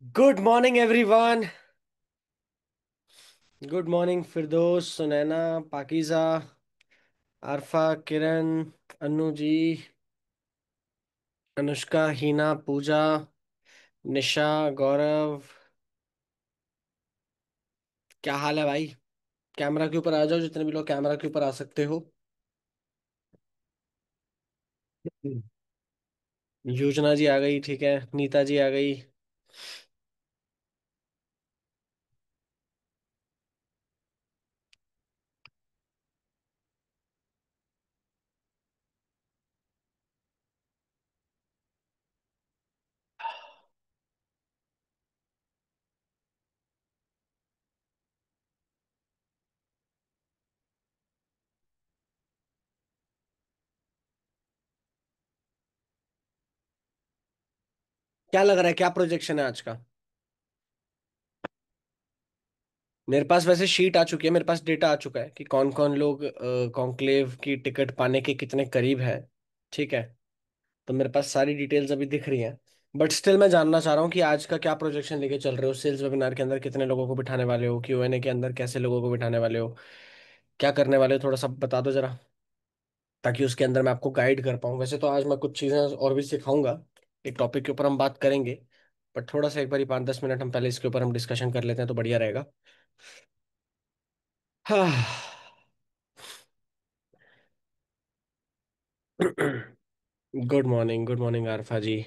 Good morning everyone. Good morning Firdaus, Sunaina, Pakeeza, Arfa, Kiran, Anu ji, Anushka, Heena, Pooja, Nisha, Gaurav. क्या हाल है भाई? कैमरा के ऊपर आ जाओ, जितने भी लोग कैमरा के ऊपर आ सकते हो। योजना जी आ गई, ठीक है। नीता जी आ गई। क्या लग रहा है, क्या प्रोजेक्शन है आज का? मेरे पास वैसे शीट आ चुकी है, मेरे पास डेटा आ चुका है कि कौन कौन लोग कॉन्क्लेव की टिकट पाने के कितने करीब हैं। ठीक है। तो मेरे पास सारी डिटेल्स अभी दिख रही हैं। बट स्टिल मैं जानना चाह रहा हूँ कि आज का क्या प्रोजेक्शन लेके चल रहे हो, सेल्स वेबिनार के अंदर कितने लोगों को बिठाने वाले हो, क्यूएनए के अंदर कैसे लोगों को बिठाने वाले हो, क्या करने वाले हो, थोड़ा सा बता दो जरा, ताकि उसके अंदर मैं आपको गाइड कर पाऊँ। वैसे तो आज मैं कुछ चीज़ें और भी सिखाऊंगा, एक टॉपिक के ऊपर हम बात करेंगे। बट थोड़ा सा एक बार 5-10 मिनट हम पहले इसके ऊपर हम डिस्कशन कर लेते हैं तो बढ़िया रहेगा। हाँ। गुड मॉर्निंग आरफा जी।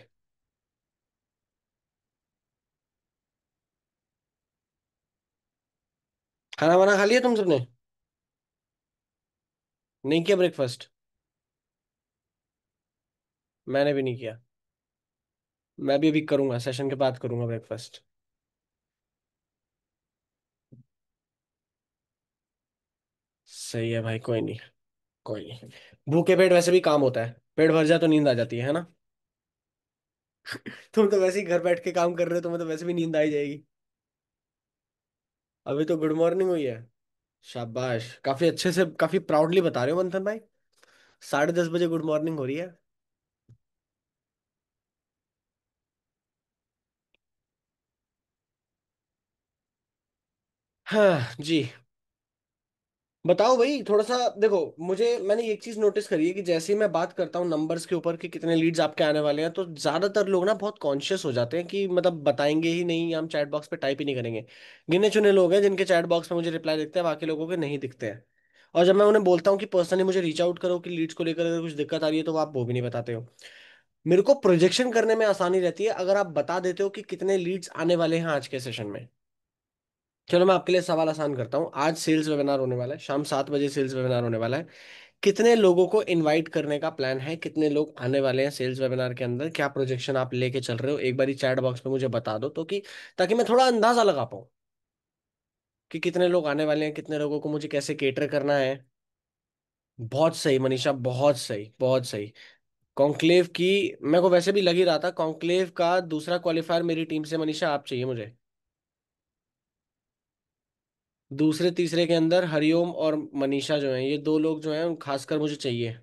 खाना वाना खा लिया तुम सबने? नहीं किया ब्रेकफास्ट? मैंने भी नहीं किया। मैं भी अभी करूंगा, सेशन के बाद करूंगा ब्रेकफास्ट। सही है भाई, कोई नहीं। कोई नहीं। भूखे पेट वैसे भी काम होता है, पेट भर जाए तो नींद आ जाती है ना? तुम तो वैसे ही घर बैठ के काम कर रहे हो, तुम्हें तो वैसे भी नींद आ ही जाएगी। अभी तो गुड मॉर्निंग हुई है। शाबाश, काफी अच्छे से, काफी प्राउडली बता रहे हो मंथन भाई। 10:30 बजे गुड मॉर्निंग हो रही है। हाँ जी। बताओ भाई, थोड़ा सा देखो। मैंने एक चीज नोटिस करी है कि जैसे ही मैं बात करता हूँ नंबर्स के ऊपर कि कितने लीड्स आपके आने वाले हैं, तो ज्यादातर लोग ना बहुत कॉन्शियस हो जाते हैं कि मतलब बताएंगे ही नहीं, हम चैट बॉक्स पे टाइप ही नहीं करेंगे। गिने चुने लोग हैं जिनके चैट बॉक्स में मुझे रिप्लाई दिखते हैं, बाकी लोगों के नहीं दिखते हैं। और जब मैं उन्हें बोलता हूँ कि पर्सनली मुझे रीच आउट करो कि लीड्स को लेकर अगर कुछ दिक्कत आ रही है, तो वो आप वो भी नहीं बताते हो। मेरे को प्रोजेक्शन करने में आसानी रहती है अगर आप बता देते हो कि कितने लीड्स आने वाले हैं आज के सेशन में। चलो मैं आपके लिए सवाल आसान करता हूँ। आज सेल्स वेबिनार होने वाला है, शाम 7 बजे सेल्स वेबिनार होने वाला है। कितने लोगों को इनवाइट करने का प्लान है, कितने लोग आने वाले हैं सेल्स वेबिनार के अंदर, क्या प्रोजेक्शन आप लेके चल रहे हो, एक बारी चैट बॉक्स पे मुझे बता दो तो कि ताकि मैं थोड़ा अंदाजा लगा पाऊँ कि कितने लोग आने वाले हैं, कितने लोगों को मुझे कैसे केटर करना है। बहुत सही मनीषा, बहुत सही, बहुत सही। कॉन्क्लेव की, मेरे को वैसे भी लग ही रहा था कॉन्क्लेव का दूसरा क्वालिफायर मेरी टीम से मनीषा आप चाहिए मुझे। दूसरे तीसरे के अंदर हरिओम और मनीषा जो हैं, ये दो लोग जो हैं उन खासकर मुझे चाहिए।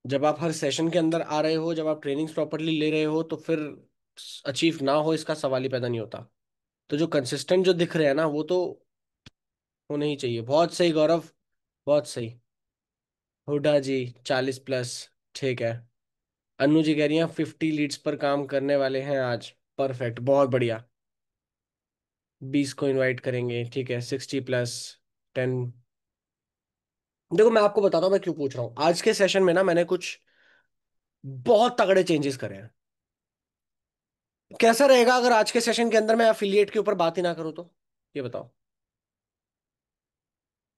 जब आप हर सेशन के अंदर आ रहे हो, जब आप ट्रेनिंग्स प्रॉपरली ले रहे हो, तो फिर अचीव ना हो इसका सवाल ही पैदा नहीं होता। तो जो कंसिस्टेंट जो दिख रहे हैं ना, वो तो होने ही चाहिए। बहुत सही गौरव, बहुत सही। हुडा जी, 40+। ठीक है। अनु जी कह रही हैं 50 लीड्स पर काम करने वाले हैं आज। परफेक्ट, बहुत बढ़िया। 20 को इनवाइट करेंगे, ठीक है। 60+10। देखो मैं आपको बताता हूँ मैं क्यों पूछ रहा हूँ। आज के सेशन में ना मैंने कुछ बहुत तगड़े चेंजेस करे हैं। कैसा रहेगा अगर आज के सेशन के अंदर मैं अफिलिएट के ऊपर बात ही ना करूँ तो? ये बताओ।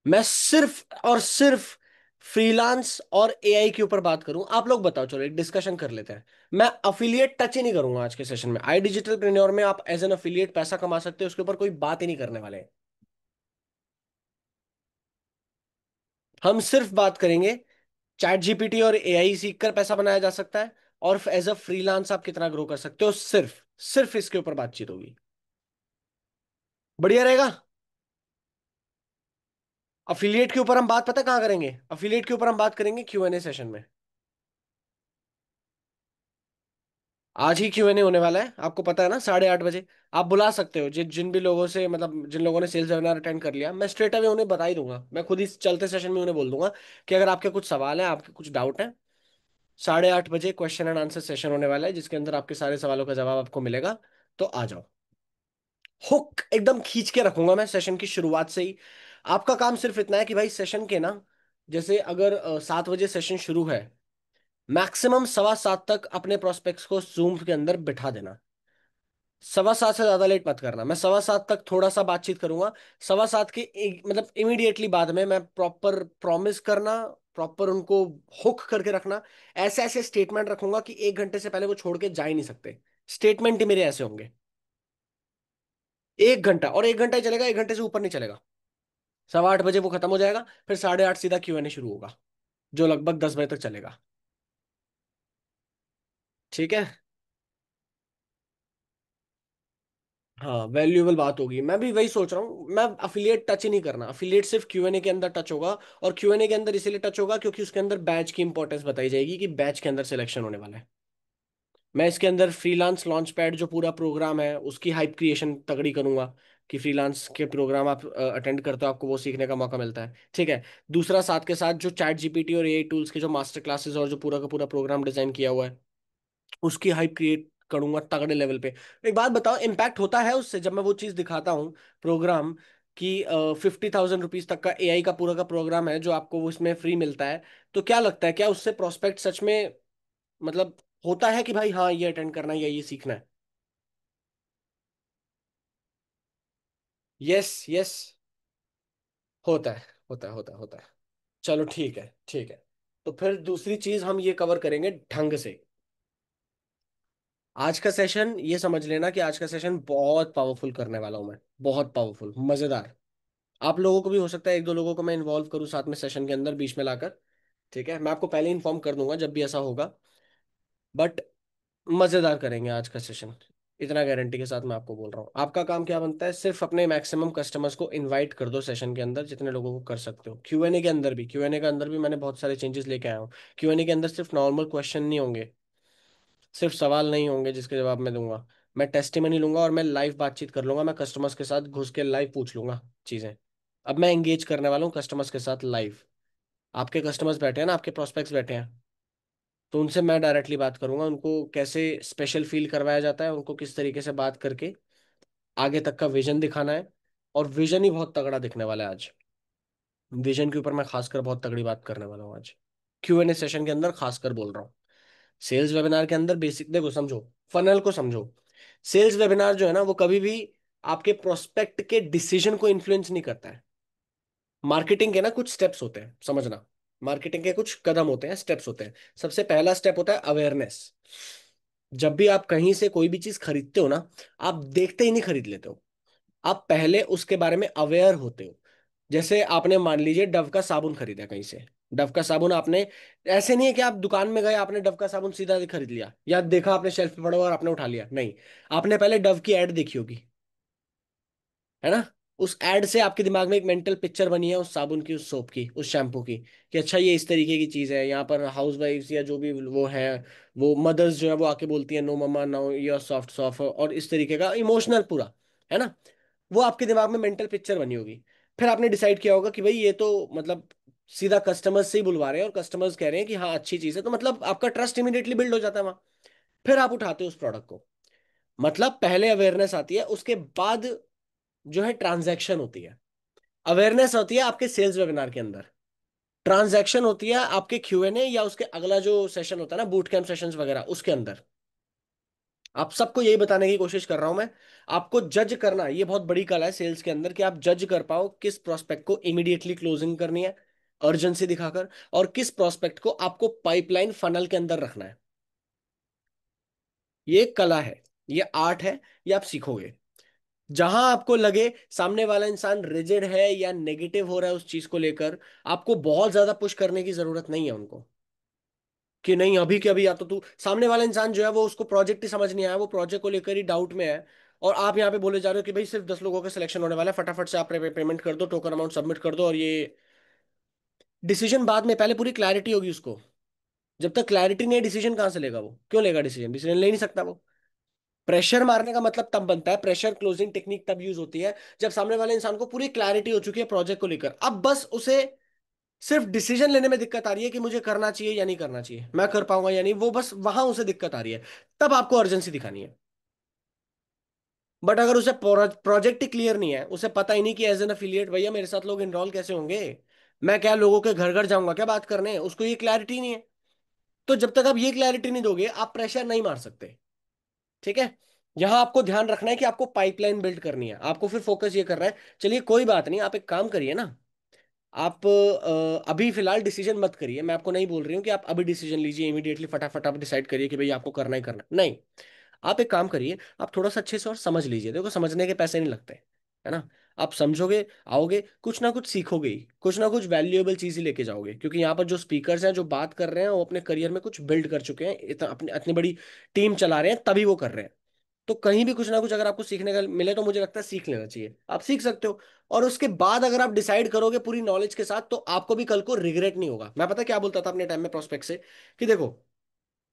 मैं सिर्फ और सिर्फ फ्रीलांस और एआई के ऊपर बात करूं। आप लोग बताओ, चलो एक डिस्कशन कर लेते हैं। मैं अफिलिएट टच ही नहीं करूंगा आज के सेशन में। आई डिजिटल प्रेन्योर में आप एज एन अफिलिएट पैसा कमा सकते हो, उसके ऊपर कोई बात ही नहीं करने वाले हैं। हम सिर्फ बात करेंगे चैट जीपीटी और एआई सीख कर पैसा बनाया जा सकता है, और एज अ फ्रीलांस आप कितना ग्रो कर सकते हो, सिर्फ सिर्फ इसके ऊपर बातचीत होगी। बढ़िया रहेगा। अफिलिएट के ऊपर हम बात पता कहाँ करेंगे? अफिलिएट के ऊपर हम बात करेंगे क्यूएनए सेशन में। आज ही Q&A होने वाला है, आपको पता है ना, 8:30 बजे। आप बुला सकते हो जिन जिन भी लोगों से, मतलब जिन लोगों ने सेल्स वेबिनार अटेंड कर लिया, मैं स्ट्रेट अवे उन्हें बता ही दूंगा, मैं खुद ही चलते सेशन में उन्हें बोल दूंगा कि अगर आपके कुछ सवाल हैं, आपके कुछ डाउट हैं, 8:30 बजे क्वेश्चन एंड आंसर सेशन होने वाला है, जिसके अंदर आपके सारे सवालों का जवाब आपको मिलेगा। तो आ जाओ। हुक एकदम खींच के रखूंगा मैं सेशन की शुरुआत से ही। आपका काम सिर्फ इतना है कि भाई सेशन के ना, जैसे अगर 7 बजे सेशन शुरू है, मैक्सिमम 7:15 तक अपने प्रोस्पेक्ट्स को जूम के अंदर बिठा देना। 7:15 से ज्यादा लेट मत करना। मैं 7:15 तक थोड़ा सा बातचीत करूंगा। 7:15 के मतलब इमीडिएटली बाद में मैं प्रॉपर प्रॉमिस करना, प्रॉपर उनको हुक करके रखना। ऐसे ऐसे स्टेटमेंट रखूंगा कि 1 घंटे से पहले वो छोड़ के जा ही नहीं सकते। स्टेटमेंट ही मेरे ऐसे होंगे। 1 घंटा, और 1 घंटा ही चलेगा, 1 घंटे से ऊपर नहीं चलेगा। 8:15 बजे वो खत्म हो जाएगा, फिर 8:30 सीधा Q&A शुरू होगा, जो लगभग 10 बजे तक चलेगा। ठीक है। हाँ, वैल्यूएबल बात होगी। मैं भी वही सोच रहा हूँ, मैं अफिलिएट टच ही नहीं करना। अफिलिएट सिर्फ Q&A के अंदर टच होगा। और Q&A के अंदर इसीलिए टच होगा क्योंकि उसके अंदर बैच की इंपॉर्टेंस बताई जाएगी कि बैच के अंदर सिलेक्शन होने वाला है। मैं इसके अंदर फ्रीलांस लॉन्च पैड जो पूरा प्रोग्राम है उसकी हाइप क्रिएशन तगड़ी करूंगा, कि फ्रीलांस के प्रोग्राम आप अटेंड करते हो, आपको वो सीखने का मौका मिलता है। ठीक है। दूसरा, साथ के साथ जो चैट जीपीटी और एआई टूल्स के जो मास्टर क्लासेस और जो पूरा का पूरा प्रोग्राम डिजाइन किया हुआ है, उसकी हाइप क्रिएट करूंगा तगड़े लेवल पे। एक बात बताओ, इम्पैक्ट होता है उससे जब मैं वो चीज दिखाता हूँ, प्रोग्राम, कि 50,000 रुपीज तक का एआई का पूरा का प्रोग्राम है जो आपको उसमें फ्री मिलता है। तो क्या लगता है, क्या उससे प्रोस्पेक्ट सच में, मतलब होता है कि भाई हाँ ये अटेंड करना है या ये सीखना है? Yes, yes. होता है, होता है, होता है, होता है। चलो ठीक है, ठीक है। तो फिर दूसरी चीज हम ये कवर करेंगे ढंग से। आज का सेशन ये समझ लेना कि आज का सेशन बहुत पावरफुल करने वाला हूं मैं। बहुत पावरफुल, मजेदार। आप लोगों को भी हो सकता है, एक दो लोगों को मैं इन्वॉल्व करूं साथ में सेशन के अंदर, बीच में लाकर। ठीक है, मैं आपको पहले इन्फॉर्म कर दूंगा जब भी ऐसा होगा। बट मजेदार करेंगे आज का सेशन, इतना गारंटी के साथ मैं आपको बोल रहा हूँ। आपका काम क्या बनता है, सिर्फ अपने मैक्सिमम कस्टमर्स को इनवाइट कर दो सेशन के अंदर, जितने लोगों को कर सकते हो। Q&A के अंदर भी, Q&A के अंदर भी मैंने बहुत सारे चेंजेस लेके आया हूँ। Q&A के अंदर सिर्फ नॉर्मल क्वेश्चन नहीं होंगे, सिर्फ सवाल नहीं होंगे जिसके जवाब मैं दूंगा। मैं टेस्टिमनी लूंगा और मैं लाइव बातचीत कर लूंगा, मैं कस्टमर्स के साथ घुस के लाइव पूछ लूंगा चीजें। अब मैं एंगेज करने वाला हूँ कस्टमर्स के साथ लाइव। आपके कस्टमर्स बैठे हैं ना, आपके प्रोस्पेक्ट्स बैठे हैं, तो उनसे मैं डायरेक्टली बात करूंगा, उनको कैसे स्पेशल फील करवाया जाता है, उनको किस तरीके से बात करके आगे तक का विजन दिखाना है। और विजन ही बहुत तगड़ा दिखने वाला है आज। विजन के ऊपर मैं खासकर बहुत तगड़ी बात करने वाला हूँ आज, Q&A सेशन के अंदर खासकर बोल रहा हूँ। सेल्स वेबिनार के अंदर बेसिक देखो, समझो, फनल को समझो। सेल्स वेबिनार जो है ना, वो कभी भी आपके प्रोस्पेक्ट के डिसीजन को इन्फ्लुएंस नहीं करता है। मार्केटिंग के ना कुछ स्टेप्स होते हैं, समझना। मार्केटिंग के कुछ कदम होते हैं, स्टेप्स होते हैं। सबसे पहला स्टेप होता है अवेयरनेस। जब भी आप कहीं से कोई भी चीज खरीदते हो ना, आप देखते ही नहीं खरीद लेते हो, आप पहले उसके बारे में अवेयर होते हो। जैसे आपने मान लीजिए डव का साबुन खरीदा कहीं से। डव का साबुन आपने, ऐसे नहीं है कि आप दुकान में गए, आपने डव का साबुन सीधा खरीद लिया, या देखा आपने शेल्फ पे पड़ा हुआ और आपने उठा लिया, नहीं। आपने पहले डव की एड देखी होगी, है ना? उस एड से आपके दिमाग में एक मेंटल पिक्चर बनी है उस साबुन की, उस सोप की, उस शैम्पू की, कि अच्छा ये इस तरीके की चीज है। यहाँ पर हाउस वाइफ्स या जो भी वो है, वो मदर्स जो है वो आके बोलती है, no mama no you're soft soft, और इस तरीके का इमोशनल पूरा, है ना? वो आपके दिमाग में मेंटल पिक्चर बनी होगी। फिर आपने डिसाइड किया होगा कि भाई ये तो मतलब सीधा कस्टमर्स से ही बुलवा रहे हैं और कस्टमर्स कह रहे हैं कि हाँ अच्छी चीज है, तो मतलब आपका ट्रस्ट इमीडिएटली बिल्ड हो जाता है वहां। फिर आप उठाते हो उस प्रोडक्ट को। मतलब पहले अवेयरनेस आती है, उसके बाद जो है ट्रांजैक्शन होती है। अवेयरनेस होती है आपके सेल्स वेबिनार के अंदर, ट्रांजैक्शन होती है आपके Q&A या उसके अगला जो सेशन होता है ना, बूट कैंप सेशंस वगैरह, उसके अंदर। आप सबको यही बताने की कोशिश कर रहा हूं मैं। आपको जज करना, ये बहुत बड़ी कला है सेल्स के अंदर, कि आप जज कर पाओ किस प्रोस्पेक्ट को इमीडिएटली क्लोजिंग करनी है, अर्जेंसी दिखाकर, और किस प्रोस्पेक्ट को आपको पाइपलाइन फनल के अंदर रखना है। ये एक कला है, ये आर्ट है, ये आप सीखोगे। जहां आपको लगे सामने वाला इंसान रिजिड है या नेगेटिव हो रहा है उस चीज को लेकर, आपको बहुत ज्यादा पुश करने की जरूरत नहीं है उनको, कि नहीं अभी के अभी, या तो तू, सामने वाला इंसान जो है वो, उसको प्रोजेक्ट ही समझ नहीं आया, वो प्रोजेक्ट को लेकर ही डाउट में है। और आप यहाँ पे बोले जा रहे हो कि भाई सिर्फ 10 लोगों का सिलेक्शन होने वाला है, फटाफट से आप पेमेंट कर दो, टोकन अमाउंट सबमिट कर दो, और ये डिसीजन बाद में, पहले पूरी क्लैरिटी होगी उसको। जब तक क्लैरिटी नहीं है, डिसीजन कहाँ से लेगा वो? क्यों लेगा डिसीजन? डिसीजन ले नहीं सकता वो। प्रेशर मारने का मतलब तब बनता है, प्रेशर क्लोजिंग टेक्निक तब यूज होती है जब सामने वाले इंसान को पूरी क्लैरिटी हो चुकी है प्रोजेक्ट को लेकर, अब बस उसे सिर्फ डिसीजन लेने में दिक्कत आ रही है कि मुझे करना चाहिए या नहीं करना चाहिए, मैं कर पाऊंगा या नहीं, वो बस वहां उसे दिक्कत आ रही है। तब आपको अर्जेंसी दिखानी है। बट अगर उसे प्रोजेक्ट ही क्लियर नहीं है, उसे पता ही नहीं कि एज एन अफिलिएट भैया मेरे साथ लोग इनरोल कैसे होंगे, मैं क्या लोगों के घर घर जाऊंगा क्या बात करने, उसको ये क्लैरिटी नहीं है। तो जब तक आप ये क्लैरिटी नहीं दोगे, आप प्रेशर नहीं मार सकते। ठीक है। यहां आपको ध्यान रखना है कि आपको पाइपलाइन बिल्ड करनी है, आपको फिर फोकस ये करना है। चलिए कोई बात नहीं, आप एक काम करिए ना। आप अभी फिलहाल डिसीजन मत करिए, मैं आपको नहीं बोल रही हूँ कि आप अभी डिसीजन लीजिए इमीडिएटली, फटाफट आप डिसाइड करिए कि भाई आपको करना ही करना है। नहीं। आप एक काम करिए, आप थोड़ा सा अच्छे से और समझ लीजिए, देखो समझने के पैसे नहीं लगते, है ना। आप समझोगे, आओगे, कुछ ना कुछ सीखोगे ही, कुछ ना कुछ वैल्यूएबल चीज ही लेके जाओगे, क्योंकि यहाँ पर जो स्पीकर्स हैं जो बात कर रहे हैं वो अपने करियर में कुछ बिल्ड कर चुके हैं, इतना अपनी इतनी बड़ी टीम चला रहे हैं तभी वो कर रहे हैं। तो कहीं भी कुछ ना कुछ अगर आपको सीखने का मिले तो मुझे लगता है सीख लेना चाहिए, आप सीख सकते हो। और उसके बाद अगर आप डिसाइड करोगे पूरी नॉलेज के साथ, तो आपको भी कल को रिग्रेट नहीं होगा। मैं पता क्या बोलता था अपने टाइम में प्रोस्पेक्ट से, कि देखो,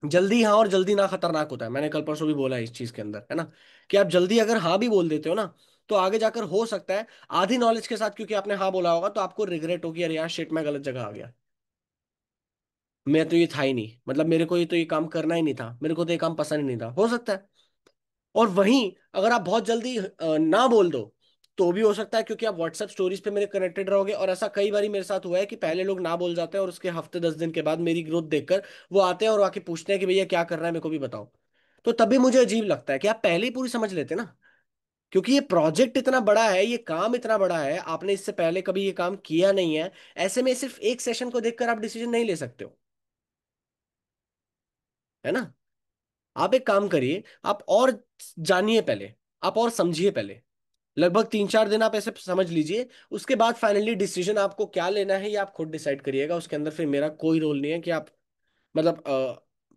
जल्दी हाँ और जल्दी ना खतरनाक होता है, मैंने कल परसों भी बोला है इस चीज के अंदर, है ना। कि आप जल्दी अगर हाँ भी बोल देते हो ना, तो आगे जाकर हो सकता है आधी नॉलेज के साथ क्योंकि आपने हाँ बोला होगा तो आपको रिग्रेट होगी, अरे यार शिट मैं गलत जगह आ गया, मैं तो ये था ही नहीं, मतलब मेरे को ये तो ये काम करना ही नहीं था, मेरे को तो ये काम पसंद ही नहीं था, हो सकता है। और वहीं अगर आप बहुत जल्दी ना बोल दो, तो भी हो सकता है, क्योंकि आप व्हाट्सएप स्टोरीज पे मेरे कनेक्टेड रहोगे, और ऐसा कई बार मेरे साथ हुआ है कि पहले लोग ना बोल जाते हैं और उसके हफ्ते 10 दिन के बाद मेरी ग्रोथ देखकर वो आते हैं और आके पूछते हैं कि भैया क्या करना है मेरे को भी बताओ। तो तभी मुझे अजीब लगता है कि आप पहले ही पूरी समझ लेते ना, क्योंकि ये प्रोजेक्ट इतना बड़ा है, ये काम इतना बड़ा है, आपने इससे पहले कभी ये काम किया नहीं है। ऐसे में सिर्फ एक सेशन को देखकर आप डिसीजन नहीं ले सकते हो, है ना। आप एक काम करिए, आप और जानिए पहले, आप और समझिए पहले, लगभग 3-4 दिन आप ऐसे समझ लीजिए। उसके बाद फाइनली डिसीजन आपको क्या लेना है ये आप खुद डिसाइड करिएगा, उसके अंदर फिर मेरा कोई रोल नहीं है कि आप, मतलब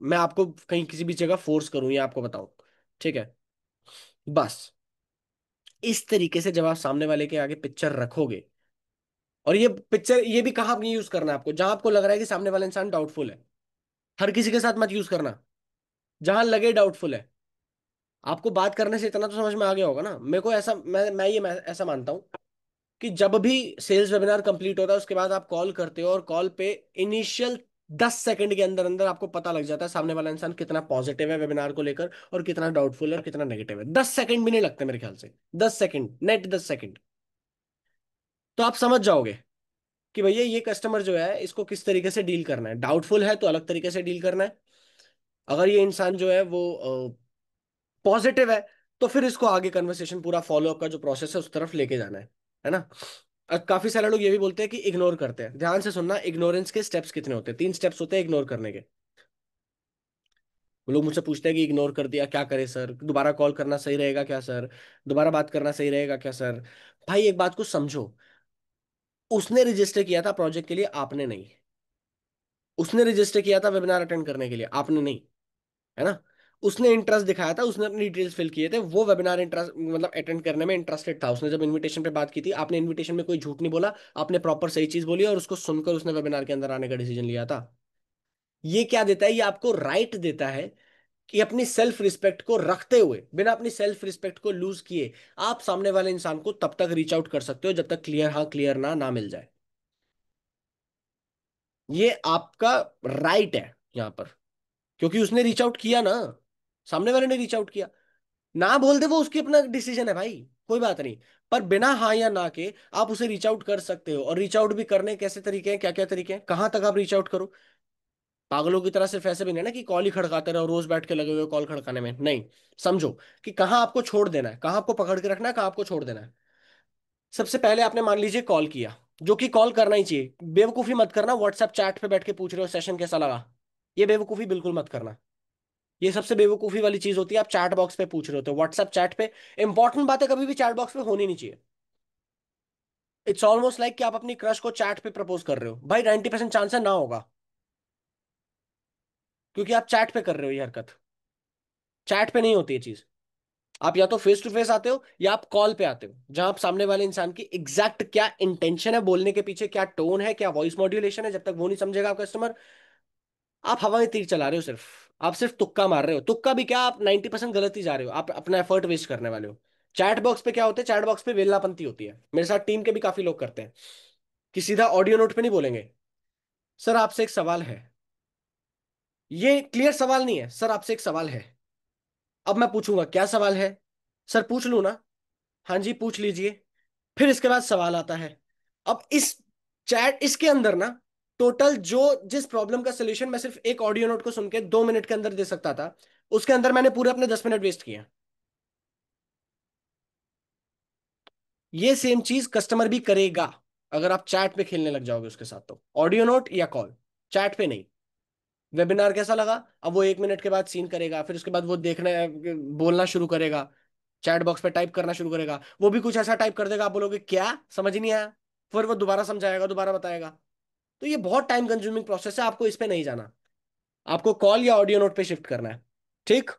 मैं आपको कहीं किसी भी जगह फोर्स करूं या आपको बताऊं। ठीक है। बस इस तरीके से जब आप सामने वाले के आगे पिक्चर रखोगे, और ये पिक्चर ये भी कहाँ नहीं यूज करना है आपको, जहां आपको लग रहा है कि सामने वाला इंसान डाउटफुल है, हर किसी के साथ मत यूज करना, जहां लगे डाउटफुल है। आपको बात करने से इतना तो समझ में आ गया होगा ना, मेरे को ऐसा मैं ऐसा मानता हूं कि जब भी सेल्स वेबिनार कंप्लीट होता है उसके बाद आप कॉल करते हो, और कॉल पे इनिशियल 10 सेकंड के अंदर अंदर आपको पता लग जाता है सामने वाला इंसान कितना पॉजिटिव है वेबिनार को लेकर और कितना डाउटफुल है और कितना नेगेटिव है। 10 सेकंड भी नहीं लगते मेरे ख्याल से, 10 सेकंड नेट, 10 सेकंड। तो आप समझ जाओगे कि भैया ये कस्टमर जो है इसको किस तरीके से डील करना है, डाउटफुल है तो अलग तरीके से डील करना है, अगर ये इंसान जो है वो पॉजिटिव है तो फिर इसको आगे कन्वर्सेशन पूरा फॉलोअप का जो प्रोसेस है उस तरफ लेके जाना है ना। काफी सारे लोग ये भी बोलते हैं कि इग्नोर करते हैं, ध्यान से सुनना, इग्नोरेंस के स्टेप्स कितने होते हैं? 3 स्टेप्स होते हैं इग्नोर करने के। वो लोग मुझसे पूछते हैं कि इग्नोर कर दिया क्या करे सर, दोबारा कॉल करना सही रहेगा क्या सर, दोबारा बात करना सही रहेगा क्या सर। भाई एक बात को समझो, उसने रजिस्टर किया था प्रोजेक्ट के लिए, आपने नहीं। उसने रजिस्टर किया था वेबिनार अटेंड करने के लिए, आपने नहीं, है ना। उसने इंटरेस्ट दिखाया था, उसने अपनी डिटेल्स फिल किए थे, वो वेबिनार इंटरेस्ट मतलब अटेंड करने में इंटरेस्टेड था, उसने जब इनविटेशन पे बात की थी, आपने इनविटेशन में कोई झूठ नहीं बोला, आपने प्रॉपर सही चीज बोली और उसको सुनकर उसने वेबिनार के अंदर आने का डिसीजन लिया था। ये क्या देता है? ये आपको राइट देता है कि अपनी सेल्फ रिस्पेक्ट को रखते हुए, बिना अपनी सेल्फ रिस्पेक्ट को लूज किए, आप सामने वाले इंसान को तब तक रीच आउट कर सकते हो जब तक क्लियर हाँ क्लियर ना मिल जाए। ये आपका राइट है यहां पर, क्योंकि उसने रीच आउट किया ना, सामने वाले ने रीच आउट किया। ना बोल दे वो उसकी अपना डिसीजन है भाई, कोई बात नहीं। पर बिना हाँ या ना के आप उसे रीच आउट कर सकते हो, और रीच आउट भी करने के कैसे तरीके हैं, क्या क्या तरीके हैं, कहां तक आप रीच आउट करो। पागलों की तरह सिर्फ ऐसे भी नहीं ना कि कॉल ही खड़काते रहो, रोज बैठ के लगे हुए कॉल खड़काने में, नहीं। समझो कि कहाँ आपको छोड़ देना है, कहाँ आपको पकड़ के रखना है, कहाँ आपको छोड़ देना है। सबसे पहले आपने मान लीजिए कॉल किया, जो कि कॉल करना ही चाहिए, बेवकूफी मत करना व्हाट्सएप चैट पे बैठ के पूछ रहे हो सेशन कैसा लगा, ये बेवकूफी बिल्कुल मत करना। ये सबसे बेवकूफी वाली चीज होती है, आप चैट बॉक्स पे पूछ रहे होते हो व्हाट्सएप चैट पे। इंपॉर्टेंट बातें कभी भी चैट बॉक्स पे होनी नहीं चाहिए। इट्स ऑलमोस्ट लाइक कि आप अपनी क्रश को चैट पे प्रपोज कर रहे हो, भाई 90% चांस है ना होगा, क्योंकि आप चैट पे कर रहे हो ये हरकत, चैट पे नहीं होती ये चीज। आप या तो फेस टू फेस आते हो या आप कॉल पे आते हो, जहां आप सामने वाले इंसान की एग्जैक्ट क्या इंटेंशन है, बोलने के पीछे क्या टोन है, क्या वॉइस मॉड्यूलेशन है, जब तक वो नहीं समझेगा आप कस्टमर, आप हवा में तीर चला रहे हो सिर्फ। आप सिर्फ तुक्का मार रहे हो, तुक्का भी क्या, आप 90% गलत ही जा रहे हो, आप अपना एफर्ट वेस्ट करने वाले हो। चैट बॉक्स पे क्या होता है, चैट बॉक्स पे वेलनापंती होती है, मेरे साथ टीम के भी काफी लोग करते हैं कि सीधा ऑडियो नोट पे नहीं बोलेंगे, सर आपसे एक सवाल है। ये क्लियर सवाल नहीं है, सर आपसे एक सवाल है। अब मैं पूछूंगा क्या सवाल है, सर पूछ लूं ना, हाँ जी पूछ लीजिए। फिर इसके बाद सवाल आता है। अब इस चैट इसके अंदर ना, टोटल जो जिस प्रॉब्लम का सोल्यूशन मैं सिर्फ एक ऑडियो नोट को सुन के 2 मिनट के अंदर दे सकता था, उसके अंदर मैंने पूरे अपने 10 मिनट वेस्ट किए। ये सेम चीज कस्टमर भी करेगा अगर आप चैट पे खेलने लग जाओगे उसके साथ, तो ऑडियो नोट या कॉल, चैट पे नहीं। वेबिनार कैसा लगा, अब वो 1 मिनट के बाद सीन करेगा, फिर उसके बाद वो देखना बोलना शुरू करेगा, चैट बॉक्स पे टाइप करना शुरू करेगा, वो भी कुछ ऐसा टाइप कर देगा, आप बोलोगे क्या समझ नहीं आया, फिर वो दोबारा समझाएगा, दोबारा बताएगा। तो ये बहुत टाइम कंज्यूमिंग प्रोसेस है, आपको इस पे नहीं जाना, आपको कॉल या ऑडियो नोट पे शिफ्ट करना है। ठीक।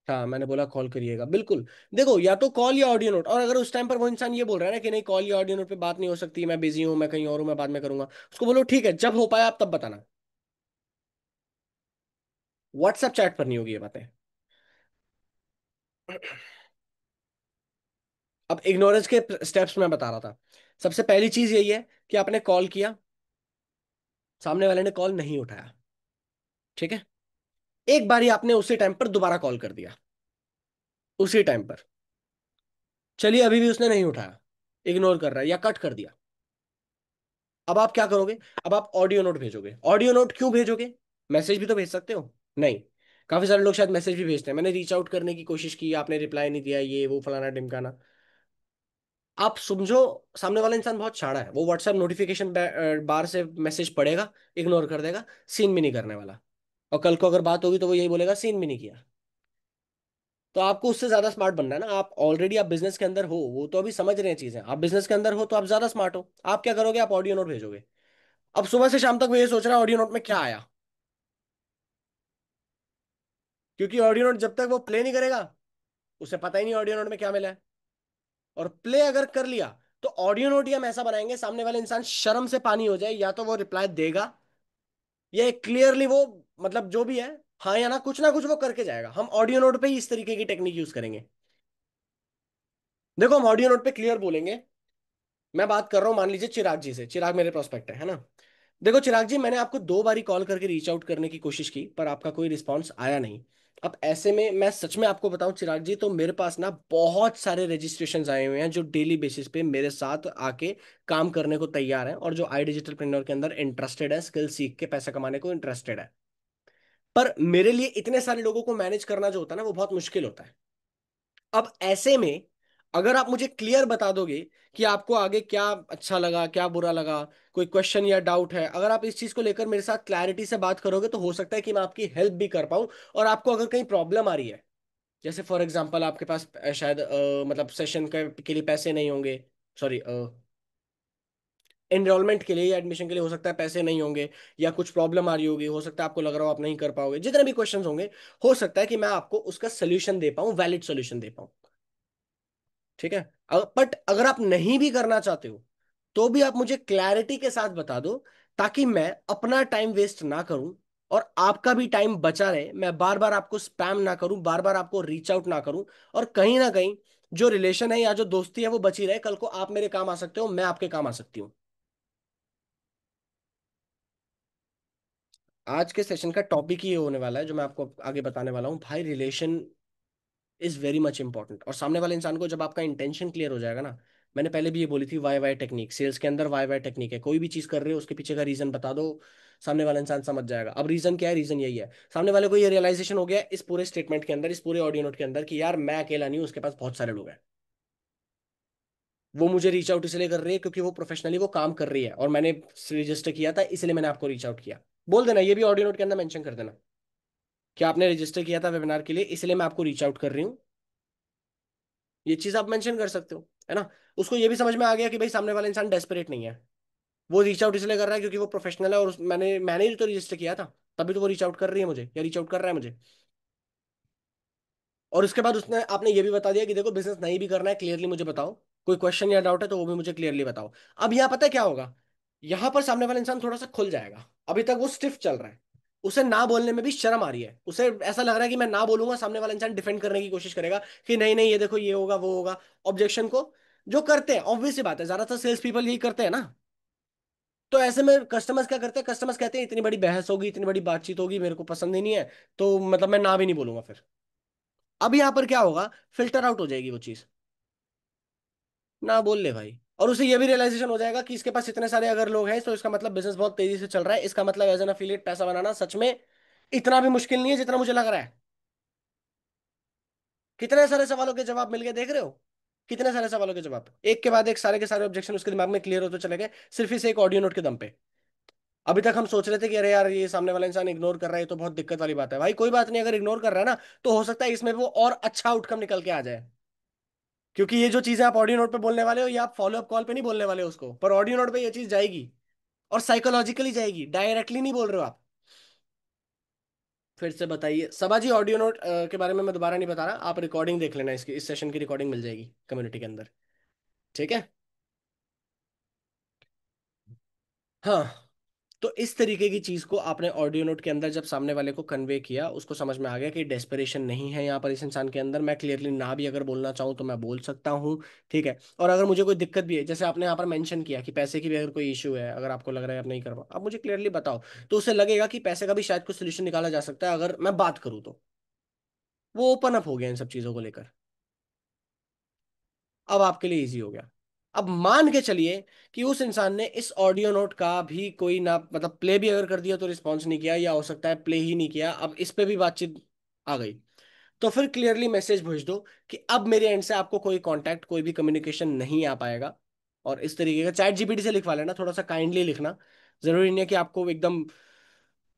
हाँ मैंने बोला कॉल करिएगा बिल्कुल। देखो या तो कॉल या ऑडियो नोट, और अगर उस टाइम पर वो इंसान ये बोल रहा है ना कि नहीं कॉल या ऑडियो नोट पे बात नहीं हो सकती, मैं बिजी हूँ, मैं कहीं और हूँ, मैं बाद में करूंगा, उसको बोलो ठीक है जब हो पाए आप तब बताना। व्हाट्सएप चैट पर नहीं होगी ये बातें। अब इग्नोरेंस के स्टेप्स मैं बता रहा था। सबसे पहली चीज यही है कि आपने कॉल किया, सामने वाले ने कॉल नहीं उठाया, ठीक है, एक बारी आपने उसी टाइम पर दोबारा कॉल कर दिया, उसी टाइम पर, चलिए अभी भी उसने नहीं उठाया, इग्नोर कर रहा है या कट कर दिया। अब आप क्या करोगे, अब आप ऑडियो नोट भेजोगे। ऑडियो नोट क्यों भेजोगे, मैसेज भी तो भेज सकते हो, नहीं। काफी सारे लोग शायद मैसेज भी भेजते हैं, मैंने रीच आउट करने की कोशिश की, आपने रिप्लाई नहीं दिया, ये वो फलाना ढिमकाना। आप समझो सामने वाला इंसान बहुत छाड़ा है, वो व्हाट्सएप नोटिफिकेशन बार से मैसेज पढ़ेगा, इग्नोर कर देगा, सीन भी नहीं करने वाला, और कल को अगर बात होगी तो वो यही बोलेगा सीन भी नहीं किया। तो आपको उससे ज्यादा स्मार्ट बनना है ना, आप ऑलरेडी आप बिजनेस के अंदर हो, वो तो अभी समझ रहे हैं चीजें, आप बिजनेस के अंदर हो तो आप ज्यादा स्मार्ट हो। आप क्या करोगे, आप ऑडियो नोट भेजोगे। अब सुबह से शाम तक वो ये सोच रहा है ऑडियो नोट में क्या आया, क्योंकि ऑडियो नोट जब तक वो प्ले नहीं करेगा, उसे पता ही नहीं ऑडियो नोट में क्या मिला है। और प्ले अगर कर लिया, तो ऑडियो नोट ही हम ऐसा बनाएंगे सामने वाले इंसान शर्म से पानी हो जाए, या तो वो रिप्लाई देगा, या क्लियरली वो, मतलब जो भी है, हाँ या ना कुछ वो करके जाएगा। हम ऑडियो नोट पे ही इस तरीके की टेक्निक यूज करेंगे। देखो हम ऑडियो नोट पे क्लियर बोलेंगे। मैं बात कर रहा हूँ मान लीजिए चिराग जी से, चिराग मेरे प्रोस्पेक्ट है ना। देखो चिराग जी, मैंने आपको 2 बारी कॉल करके रीच आउट करने की कोशिश की पर आपका कोई रिस्पॉन्स आया नहीं। अब ऐसे में मैं सच में आपको बताऊं चिराग जी, तो मेरे पास ना बहुत सारे रजिस्ट्रेशंस आए हुए हैं जो डेली बेसिस पे मेरे साथ आके काम करने को तैयार हैं, और जो आई डिजिटल प्रेन्योर के अंदर इंटरेस्टेड है, स्किल सीख के पैसा कमाने को इंटरेस्टेड है। पर मेरे लिए इतने सारे लोगों को मैनेज करना जो होता है ना, वो बहुत मुश्किल होता है। अब ऐसे में अगर आप मुझे क्लियर बता दोगे कि आपको आगे क्या अच्छा लगा, क्या बुरा लगा, कोई क्वेश्चन या डाउट है, अगर आप इस चीज को लेकर मेरे साथ क्लैरिटी से बात करोगे, तो हो सकता है कि मैं आपकी हेल्प भी कर पाऊं। और आपको अगर कहीं प्रॉब्लम आ रही है, जैसे फॉर एग्जांपल आपके पास शायद मतलब सेशन के लिए पैसे नहीं होंगे, सॉरी एनरोलमेंट के लिए या एडमिशन के लिए हो सकता है पैसे नहीं होंगे, या कुछ प्रॉब्लम आ रही होगी, हो सकता है आपको लग रहा हो आप नहीं कर पाओगे, जितने भी क्वेश्चंस होंगे, हो सकता है कि मैं आपको उसका सोल्यूशन दे पाऊं, वैलिड सोल्यूशन दे पाऊं। ठीक है। बट अगर आप नहीं भी करना चाहते हो, तो भी आप मुझे क्लैरिटी के साथ बता दो, ताकि मैं अपना टाइम वेस्ट ना करूं और आपका भी टाइम बचा रहे, मैं बार बार आपको स्पैम ना करूं, बार बार आपको रीच आउट ना करूं, और कहीं ना कहीं जो रिलेशन है या जो दोस्ती है वो बची रहे, कल को आप मेरे काम आ सकते हो, मैं आपके काम आ सकती हूँ। आज के सेशन का टॉपिक ही ये होने वाला है जो मैं आपको आगे बताने वाला हूँ भाई, relation is very much important. और सामने वाले इंसान को जब आपका इंटेंशन क्लियर हो जाएगा ना, मैंने पहले भी ये बोली थी, वाई वाई टेक्निक, सेल्स के अंदर वाई वाई टेक्निक है, कोई भी चीज कर रहे हो उसके पीछे का रीजन बता दो, सामने वाला इंसान समझ जाएगा। अब रीजन क्या है, रीजन यही है, सामने वाले को ये रियलाइजेशन हो गया इस पूरे स्टेटमेंट के अंदर, इस पूरे ऑडियो नोट के अंदर, कि यार मैं अकेला नहीं हूँ, उसके पास बहुत सारे लोग हैं, वो मुझे रीच आउट इसलिए कर रही है क्योंकि वो प्रोफेशनली वो काम कर रही है, और मैंने रजिस्टर किया था इसलिए मैंने आपको रीच आउट किया। बोल देना, ये भी ऑडियो नोट के अंदर मेंशन कर देना कि आपने रजिस्टर किया था वेबिनार के लिए, इसलिए मैं आपको रीच आउट कर रही हूँ। ये चीज आप मेंशन कर सकते हो, है ना। उसको ये भी समझ में आ गया कि भाई सामने वाला इंसान डेस्परेट नहीं है, वो रीच आउट इसलिए कर रहा है क्योंकि वो प्रोफेशनल है, और मैंने ही तो रजिस्टर किया था, तभी तो वो रीच आउट कर रही है मुझे, या रीच आउट कर रहा है मुझे। और उसके बाद उसने आपने ये भी बता दिया कि देखो बिजनेस नहीं भी करना है, क्लियरली मुझे बताओ, कोई क्वेश्चन या डाउट है तो वो भी मुझे क्लियरली बताओ। अब यहाँ पता है क्या होगा, यहाँ पर सामने वाला इंसान थोड़ा सा खुल जाएगा। अभी तक वो स्टिफ चल रहा है, उसे ना बोलने में भी शर्म आ रही है, उसे ऐसा लग रहा है कि मैं ना बोलूंगा सामने वाला इंसान डिफेंड करने की कोशिश करेगा कि नहीं नहीं ये देखो ये होगा वो होगा, ऑब्जेक्शन को जो करते हैं ऑब्वियस सी बात है, ज्यादातर सेल्स पीपल यही करते हैं ना। तो ऐसे में कस्टमर्स क्या करते हैं, कस्टमर्स कहते हैं इतनी बड़ी बहस होगी इतनी बड़ी बातचीत होगी मेरे को पसंद ही नहीं है, तो मतलब मैं ना भी नहीं बोलूंगा फिर। अब यहाँ पर क्या होगा, फिल्टर आउट हो जाएगी वो चीज, ना बोल ले भाई। और उसे ये भी रियलाइजेशन हो जाएगा कि इसके पास इतने सारे अगर लोग हैं तो इसका मतलब बिजनेस बहुत तेजी से चल रहा है, इसका मतलब एज एन अफिलिएट पैसा बनाना सच में इतना भी मुश्किल नहीं है जितना मुझे लग रहा है। कितने सारे सवालों के जवाब मिल गए देख रहे हो, कितने सारे सवालों के जवाब एक के बाद एक, सारे के सारे ऑब्जेक्शन उसके दिमाग में क्लियर होते चले गए सिर्फ इस एक ऑडियो नोट के दम पे। अभी तक हम सोच रहे थे कि अरे यार ये सामने वाला इंसान इग्नोर कर रहा है, ये तो बहुत दिक्कत वाली बात है। भाई कोई बात नहीं, अगर इग्नोर कर रहा है ना तो हो सकता है इसमें वो और अच्छा आउटकम निकल के आ जाए। क्योंकि ये जो चीजें आप ऑडियो नोट पे बोलने वाले हो ये आप फॉलो अप कॉल पे नहीं बोलने वाले हो उसको, पर ऑडियो नोट पे ये चीज जाएगी और साइकोलॉजिकली जाएगी, डायरेक्टली नहीं बोल रहे हो आप। फिर से बताइए सबा जी, ऑडियो नोट के बारे में मैं दोबारा नहीं बता रहा, आप रिकॉर्डिंग देख लेना, इसकी इस सेशन की रिकॉर्डिंग मिल जाएगी कम्युनिटी के अंदर। ठीक है। हाँ, तो इस तरीके की चीज को आपने ऑडियो नोट के अंदर जब सामने वाले को कन्वे किया, उसको समझ में आ गया कि डेस्परेशन नहीं है यहाँ पर इस इंसान के अंदर, मैं क्लियरली ना भी अगर बोलना चाहूँ तो मैं बोल सकता हूँ। ठीक है, और अगर मुझे कोई दिक्कत भी है, जैसे आपने यहाँ पर मेंशन किया कि पैसे की भी अगर कोई इशू है, अगर आपको लग रहा है आप नहीं कर पाओ, आप मुझे क्लियरली बताओ, तो उसे लगेगा कि पैसे का भी शायद कुछ सोल्यूशन निकाला जा सकता है अगर मैं बात करूँ तो। वो ओपन अप हो गया इन सब चीजों को लेकर, अब आपके लिए इजी हो गया। अब मान के चलिए कि उस इंसान ने इस ऑडियो नोट का भी कोई ना मतलब प्ले भी अगर कर दिया तो रिस्पॉन्स नहीं किया, या हो सकता है प्ले ही नहीं किया, अब इस पे भी बातचीत आ गई, तो फिर क्लियरली मैसेज भेज दो कि अब मेरे एंड से आपको कोई कांटेक्ट कोई भी कम्युनिकेशन नहीं आ पाएगा। और इस तरीके का चैट जीपीटी से लिखवा लेना, थोड़ा सा काइंडली लिखना, जरूरी नहीं है कि आपको एकदम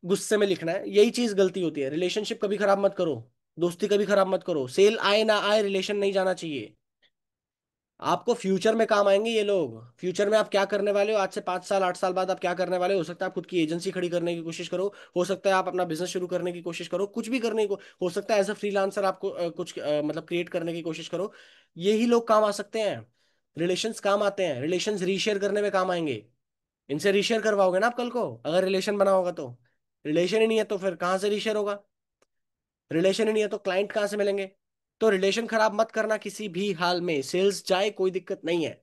गुस्से में लिखना है। यही चीज गलती होती है, रिलेशनशिप कभी खराब मत करो, दोस्ती कभी खराब मत करो, सेल आए ना आए रिलेशन नहीं जाना चाहिए। आपको फ्यूचर में काम आएंगे ये लोग, फ्यूचर में आप क्या करने वाले हो, आज से 5 साल 8 साल बाद आप क्या करने वाले हो सकता है आप खुद की एजेंसी खड़ी करने की कोशिश करो, हो सकता है आप अपना बिजनेस शुरू करने की कोशिश करो, कुछ भी करने को हो सकता है, एज अ फ्रीलांसर आपको कुछ मतलब क्रिएट करने की कोशिश करो। यही लोग काम आ सकते हैं, रिलेशंस काम आते हैं, रिलेशंस रीशेयर करने में काम आएंगे। इनसे रीशेयर करवाओगे ना आप कल को, अगर रिलेशन बना होगा तो। रिलेशन ही नहीं है तो फिर कहाँ से रीशेयर होगा, रिलेशन ही नहीं है तो क्लाइंट कहाँ से मिलेंगे। तो रिलेशन खराब मत करना किसी भी हाल में, सेल्स जाए कोई दिक्कत नहीं है,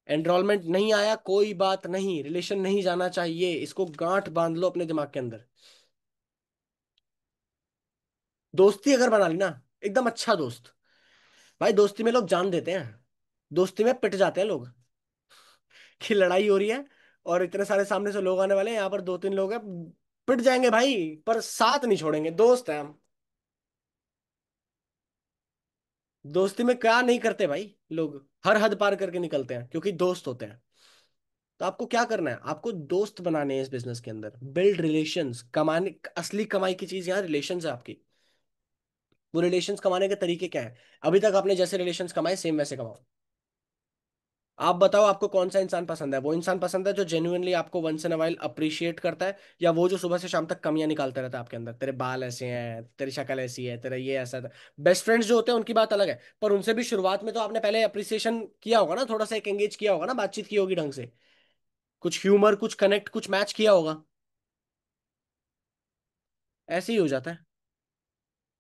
एनरोलमेंट नहीं आया कोई बात नहीं, रिलेशन नहीं जाना चाहिए, इसको गांठ बांध लो अपने दिमाग के अंदर। दोस्ती अगर बना ली ना, एकदम अच्छा दोस्त, भाई दोस्ती में लोग जान देते हैं, दोस्ती में पिट जाते हैं लोग कि लड़ाई हो रही है और इतने सारे सामने से लोग आने वाले हैं, यहाँ पर 2 3 लोग हैं, पिट जाएंगे भाई पर साथ नहीं छोड़ेंगे, दोस्त हैं हम। दोस्ती में क्या नहीं करते भाई, लोग हर हद पार करके निकलते हैं क्योंकि दोस्त होते हैं। तो आपको क्या करना है, आपको दोस्त बनाने हैं इस बिजनेस के अंदर, बिल्ड रिलेशंस, कमाने असली कमाई की चीज यहाँ रिलेशंस है आपकी। वो रिलेशंस कमाने के तरीके क्या है, अभी तक आपने जैसे रिलेशंस कमाए सेम वैसे कमाओ। आप बताओ आपको कौन सा इंसान पसंद है, वो इंसान पसंद है जो जेन्युइनली आपको once in a while appreciate करता है, या वो जो सुबह से शाम तक कमियां निकालता रहता है आपके अंदर, तेरे बाल ऐसे हैं, तेरी शक्ल ऐसी है, तेरा ये ऐसा था। बेस्ट फ्रेंड्स जो होते हैं उनकी बात अलग है, पर उनसे भी शुरुआत में तो आपने पहले अप्रिसिएशन किया होगा ना, थोड़ा सा एक एंगेज किया होगा ना, बातचीत की होगी ढंग से, कुछ ह्यूमर कुछ कनेक्ट कुछ मैच किया होगा। ऐसे ही हो जाता है,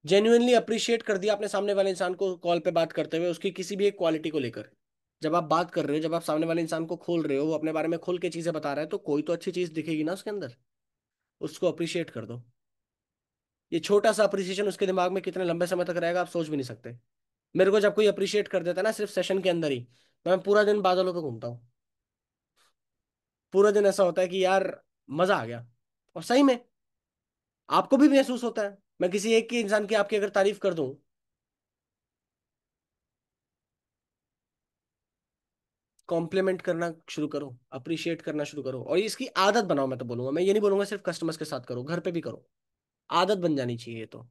जेन्युइनली अप्रिशिएट कर दिया आपने सामने वाले इंसान को कॉल पे बात करते हुए उसकी किसी भी एक क्वालिटी को लेकर। जब आप बात कर रहे हो, जब आप सामने वाले इंसान को खोल रहे हो, वो अपने बारे में खोल के चीजें बता रहा है, तो कोई तो अच्छी चीज दिखेगी ना उसके अंदर, उसको अप्रिशिएट कर दो। ये छोटा सा अप्रिसिएशन उसके दिमाग में कितने लंबे समय तक रहेगा आप सोच भी नहीं सकते। मेरे को जब कोई अप्रिशिएट कर देता है ना सिर्फ सेशन के अंदर ही, मैं पूरा दिन बादलों पे घूमता हूँ, पूरा दिन ऐसा होता है कि यार मजा आ गया। और सही में आपको भी महसूस होता है, मैं किसी एक की इंसान की आपकी अगर तारीफ कर दूं, कॉम्प्लीमेंट करना शुरू करो, अप्रिशिएट करना शुरू करो, और इसकी आदत बनाओ। मैं तो बोलूंगा, मैं ये नहीं बोलूंगा सिर्फ कस्टमर्स के साथ करो, घर पे भी करो, आदत बन जानी चाहिए ये तो।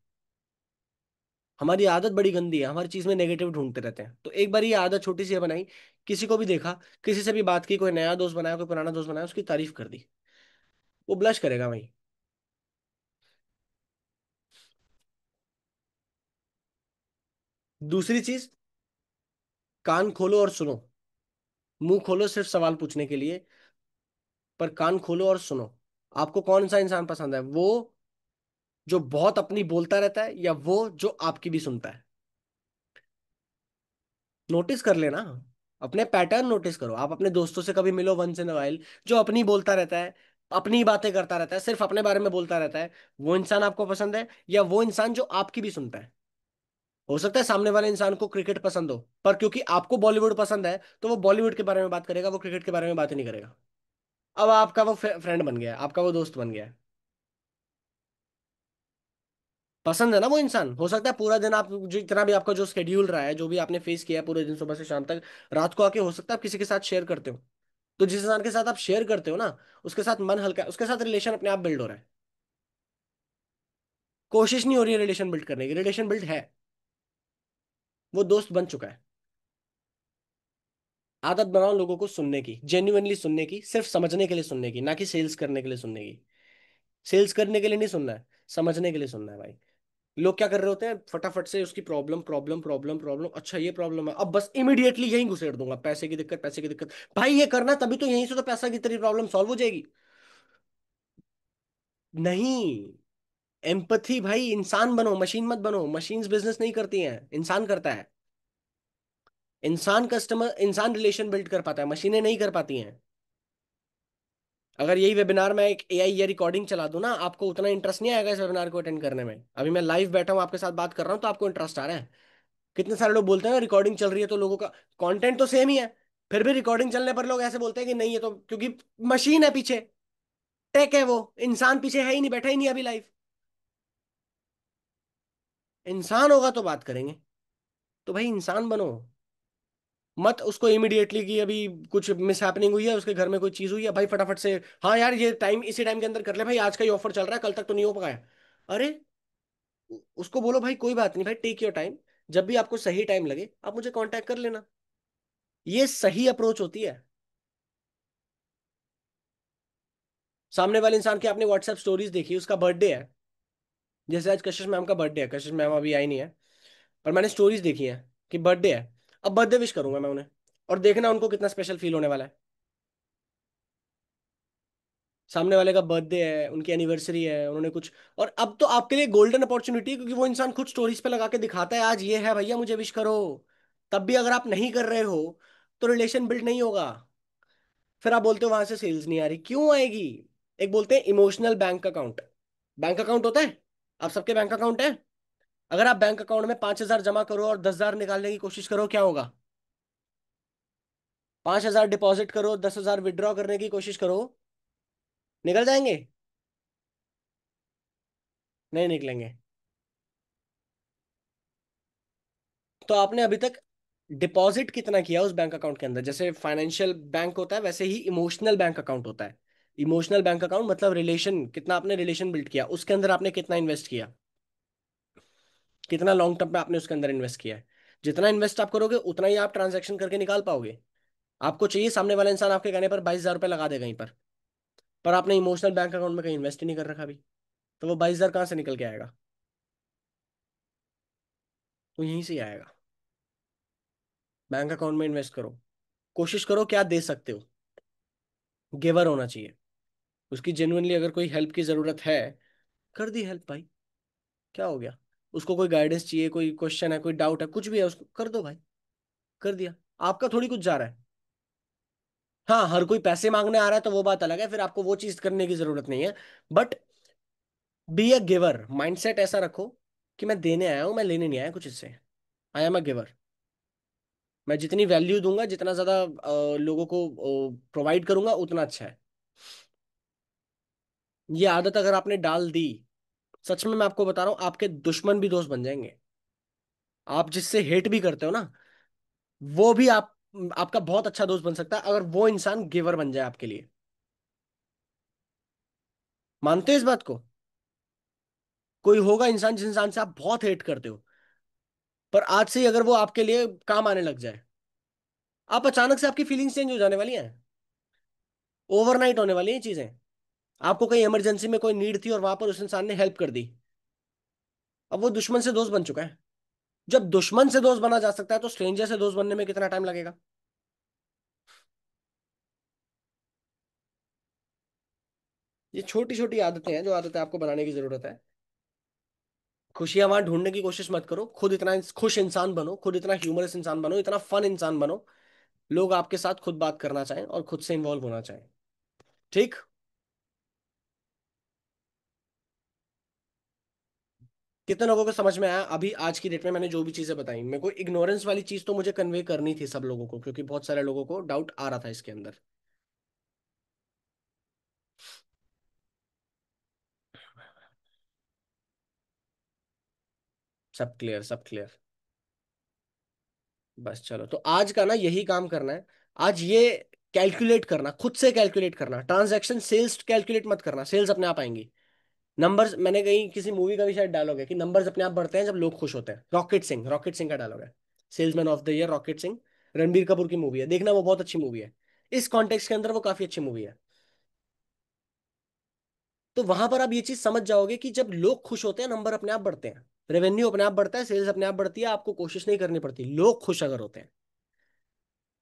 हमारी आदत बड़ी गंदी है, हमारी चीज में नेगेटिव ढूंढते रहते हैं, तो एक बार ये आदत छोटी सी बनाई, किसी को भी देखा, किसी से भी बात की, कोई नया दोस्त बनाया कोई पुराना दोस्त बनाया, उसकी तारीफ कर दी, वो ब्लश करेगा भाई। दूसरी चीज, कान खोलो और सुनो। मुंह खोलो सिर्फ सवाल पूछने के लिए, पर कान खोलो और सुनो। आपको कौन सा इंसान पसंद है, वो जो बहुत अपनी बोलता रहता है, या वो जो आपकी भी सुनता है? नोटिस कर लेना, अपने पैटर्न नोटिस करो। आप अपने दोस्तों से कभी मिलो वंस इन अ वाइल, जो अपनी बोलता रहता है, अपनी बातें करता रहता है, सिर्फ अपने बारे में बोलता रहता है, वो इंसान आपको पसंद है, या वो इंसान जो आपकी भी सुनता है? हो सकता है सामने वाले इंसान को क्रिकेट पसंद हो, पर क्योंकि आपको बॉलीवुड पसंद है तो वो बॉलीवुड के बारे में बात करेगा, वो क्रिकेट के बारे में बात ही नहीं करेगा। अब आपका वो फ्रेंड बन गया है, आपका वो दोस्त बन गया है। पसंद है ना वो इंसान। हो सकता है पूरा दिन आप जो इतना भी आपका जो स्केड्यूल रहा है, जो भी आपने फेस किया है पूरे दिन सुबह से शाम तक, रात को आके हो सकता है आप किसी के साथ शेयर करते हो। तो जिस इंसान के साथ आप शेयर करते हो ना, उसके साथ मन हल्का है, उसके साथ रिलेशन अपने आप बिल्ड हो रहा है। कोशिश नहीं हो रही है रिलेशन बिल्ड करने की, रिलेशन बिल्ड है। वो दोस्त बन चुका है। आदत बनाओ लोगों को सुनने की, जेन्युइनली सुनने की, सिर्फ समझने के लिए सुनने की, ना कि सेल्स करने के लिए सुनने की। सेल्स करने के लिए नहीं सुनना है, समझने के लिए सुनना है भाई। लोग क्या कर रहे होते हैं, फटाफट से उसकी प्रॉब्लम प्रॉब्लम प्रॉब्लम प्रॉब्लम, अच्छा ये प्रॉब्लम है, अब बस इमीडिएटली यहीं घुसेड़ दूंगा, पैसे की दिक्कत, पैसे की दिक्कत। भाई ये करना तभी तो, यहीं से तो पैसा की तेरी प्रॉब्लम सॉल्व हो जाएगी। नहीं, एम्पथी भाई, इंसान बनो, मशीन मत बनो। मशीन्स बिजनेस नहीं करती हैं, इंसान करता है। इंसान रिलेशन बिल्ड कर पाता है, मशीनें नहीं कर पाती हैं। अगर यही वेबिनार में एक एआई या रिकॉर्डिंग चला दूं ना, आपको उतना इंटरेस्ट नहीं आएगा इस वेबिनार को अटेंड करने में। अभी मैं लाइव बैठा हूं आपके साथ बात कर रहा हूं तो आपको इंटरेस्ट आ रहा है। कितने सारे लोग बोलते हैं ना रिकॉर्डिंग चल रही है तो लोगों का कंटेंट तो सेम ही है, फिर भी रिकॉर्डिंग चलने पर लोग ऐसे बोलते हैं कि नहीं, ये तो क्योंकि मशीन है पीछे, टेक है, वो इंसान पीछे है ही नहीं, बैठा ही नहीं अभी लाइव। इंसान होगा तो बात करेंगे। तो भाई इंसान बनो। मत उसको इमीडिएटली कि अभी कुछ मिस हैपनिंग हुई है, उसके घर में कोई चीज हुई है, भाई फटाफट से, हाँ यार ये टाइम, इसी टाइम के अंदर कर ले भाई, आज का ही ऑफर चल रहा है, कल तक तो नहीं हो पाया। अरे उसको बोलो भाई कोई बात नहीं भाई, टेक योर टाइम। जब भी आपको सही टाइम लगे आप मुझे कांटेक्ट कर लेना। ये सही अप्रोच होती है। सामने वाले इंसान की आपने व्हाट्सएप स्टोरीज देखी, उसका बर्थडे है, जैसे आज कशिश मैम का बर्थडे है, कशिश मैम अभी आई नहीं है, पर मैंने स्टोरीज देखी है कि बर्थडे है। अब बर्थडे विश करूंगा मैं उन्हें, और देखना उनको कितना स्पेशल फील होने वाला है। सामने वाले का बर्थडे है, उनकी एनिवर्सरी है, उन्होंने कुछ, और अब तो आपके लिए गोल्डन अपॉर्चुनिटी है, क्योंकि वो इंसान खुद स्टोरीज पे लगा के दिखाता है, आज ये है भैया मुझे विश करो। तब भी अगर आप नहीं कर रहे हो तो रिलेशन बिल्ड नहीं होगा। फिर आप बोलते हो वहां से सेल्स नहीं आ रही, क्यों आएगी? एक बोलते हैं emotional bank account. Bank account होता है, आप सबके बैंक अकाउंट है। अगर आप बैंक अकाउंट में 5,000 जमा करो और 10,000 निकालने की कोशिश करो, क्या होगा? 5,000 डिपॉजिट करो, 10,000 विड्रॉ करने की कोशिश करो, निकल जाएंगे? नहीं निकलेंगे। तो आपने अभी तक डिपॉजिट कितना किया उस बैंक अकाउंट के अंदर? जैसे फाइनेंशियल बैंक होता है, वैसे ही इमोशनल बैंक अकाउंट होता है। इमोशनल बैंक अकाउंट मतलब रिलेशन, कितना आपने रिलेशन बिल्ड किया, उसके अंदर आपने कितना इन्वेस्ट किया, कितना लॉन्ग टर्म पे आपने उसके अंदर इन्वेस्ट किया है। जितना इन्वेस्ट आप करोगे उतना ही आप ट्रांजैक्शन करके निकाल पाओगे। आपको चाहिए सामने वाला इंसान आपके कहने पर 22,000 रुपये लगा दे कहीं पर आपने इमोशनल बैंक अकाउंट में कहीं इन्वेस्ट ही नहीं कर रखा अभी, तो वो 22,000 कहाँ से निकल के आएगा? वो यहीं से ही आएगा। बैंक अकाउंट में इन्वेस्ट करो, कोशिश करो क्या दे सकते हो। गिवर होना चाहिए। उसकी जेन्युइनली अगर कोई हेल्प की जरूरत है, कर दी हेल्प भाई, क्या हो गया? उसको कोई गाइडेंस चाहिए, कोई क्वेश्चन है, कोई डाउट है, कुछ भी है, उसको कर दो भाई, कर दिया। आपका थोड़ी कुछ जा रहा है। हाँ, हर कोई पैसे मांगने आ रहा है तो वो बात अलग है, फिर आपको वो चीज करने की जरूरत नहीं है। But be a giver, mindset ऐसा रखो कि मैं देने आया हूं, मैं लेने नहीं आया कुछ इससे। I am a giver. मैं जितनी वैल्यू दूंगा, जितना ज्यादा लोगों को प्रोवाइड करूंगा, उतना अच्छा है। ये आदत अगर आपने डाल दी, सच में मैं आपको बता रहा हूं, आपके दुश्मन भी दोस्त बन जाएंगे। आप जिससे हेट भी करते हो ना, वो भी आपका बहुत अच्छा दोस्त बन सकता है, अगर वो इंसान गिवर बन जाए आपके लिए। मानते हो इस बात को? कोई होगा इंसान जिस इंसान से आप बहुत हेट करते हो, पर आज से ही अगर वो आपके लिए काम आने लग जाए, आप अचानक से आपकी फीलिंग्स चेंज हो जाने वाली हैं। ओवरनाइट होने वाली हैं चीजें। आपको कहीं इमरजेंसी में कोई नीड थी और वहां पर उस इंसान ने हेल्प कर दी, अब वो दुश्मन से दोस्त बन चुका है। जब दुश्मन से दोस्त बना जा सकता है तो स्ट्रेंजर से दोस्त बनने में कितना टाइम लगेगा? ये छोटी छोटी आदतें हैं जो आदतें आपको बनाने की जरूरत है। खुशियां वहां ढूंढने की कोशिश मत करो, खुद इतना खुश इंसान बनो, खुद इतना ह्यूमरस इंसान बनो, इतना फन इंसान बनो, लोग आपके साथ खुद बात करना चाहें और खुद से इन्वॉल्व होना चाहें। ठीक। कितने लोगों को समझ में आया अभी आज की डेट में मैंने जो भी चीजें बताई? मेरे को इग्नोरेंस वाली चीज तो मुझे कन्वे करनी थी सब लोगों को, क्योंकि बहुत सारे लोगों को डाउट आ रहा था इसके अंदर। सब क्लियर, सब क्लियर। बस चलो, तो आज का ना यही काम करना है। आज ये कैलकुलेट करना, खुद से कैलकुलेट करना, ट्रांजैक्शन सेल्स कैलकुलेट मत करना, सेल्स अपने आप आएंगी। नंबर्स, मैंने कहीं किसी मूवी का भी शायद डायलॉग है कि नंबर्स अपने आप बढ़ते हैं जब लोग खुश होते हैं। रॉकेट सिंह, रॉकेट सिंह का डायलॉग है। Salesman of the year rocket Singh. Ranbir Kapoor की मूवी है, देखना वो बहुत अच्छी मूवी है। इस कॉन्टेक्स्ट के अंदर वो काफी अच्छी मूवी है। तो वहां पर आप ये चीज समझ जाओगे कि जब लोग खुश होते हैं नंबर अपने आप बढ़ते हैं, रेवेन्यू अपने आप बढ़ता है, सेल्स अपने आप बढ़ती है, आपको कोशिश नहीं करनी पड़ती, लोग खुश अगर होते हैं।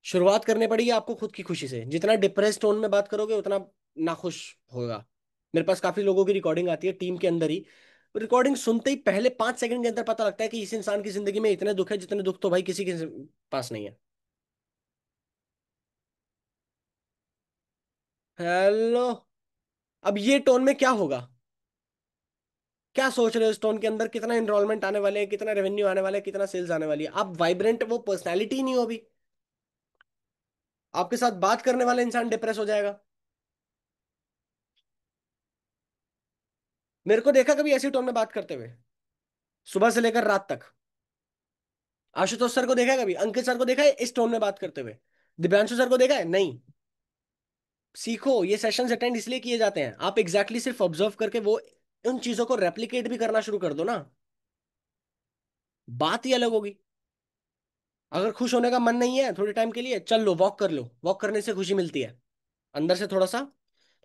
शुरुआत करनी पड़ेगी आपको खुद की खुशी से। जितना डिप्रेस टोन में बात करोगे उतना नाखुश होगा। मेरे पास काफी लोगों की रिकॉर्डिंग आती है टीम के अंदर ही। रिकॉर्डिंग सुनते ही पहले 5 सेकंड के अंदर पता लगता है कि इस इंसान की जिंदगी में इतने दुख है जितने दुख तो भाई किसी के पास नहीं है। हेलो। अब ये टोन में क्या होगा? क्या सोच रहे हो इस टोन के अंदर? कितना एनरोलमेंट आने वाले हैं, कितना रेवेन्यू आने वाला है, कितना सेल्स आने वाली है? आप वाइब्रेंट, वो पर्सनैलिटी ही नहीं हो अभी। आपके साथ बात करने वाला इंसान डिप्रेस हो जाएगा। मेरे को देखा कभी ऐसी टोन में बात करते हुए सुबह से लेकर रात तक? आशुतोष सर को देखा है कभी? अंकित सर को देखा है इस टोन में बात करते हुए? दिव्यांशु सर को देखा है? नहीं। सीखो, ये सेशंस अटेंड इसलिए किए जाते हैं। आप एग्जैक्टली exactly सिर्फ ऑब्जर्व करके वो उन चीजों को रेप्लिकेट भी करना शुरू कर दो ना, बात ही अलग होगी। अगर खुश होने का मन नहीं है थोड़े टाइम के लिए, चल लो, वॉक कर लो, वॉक करने से खुशी मिलती है। अंदर से थोड़ा सा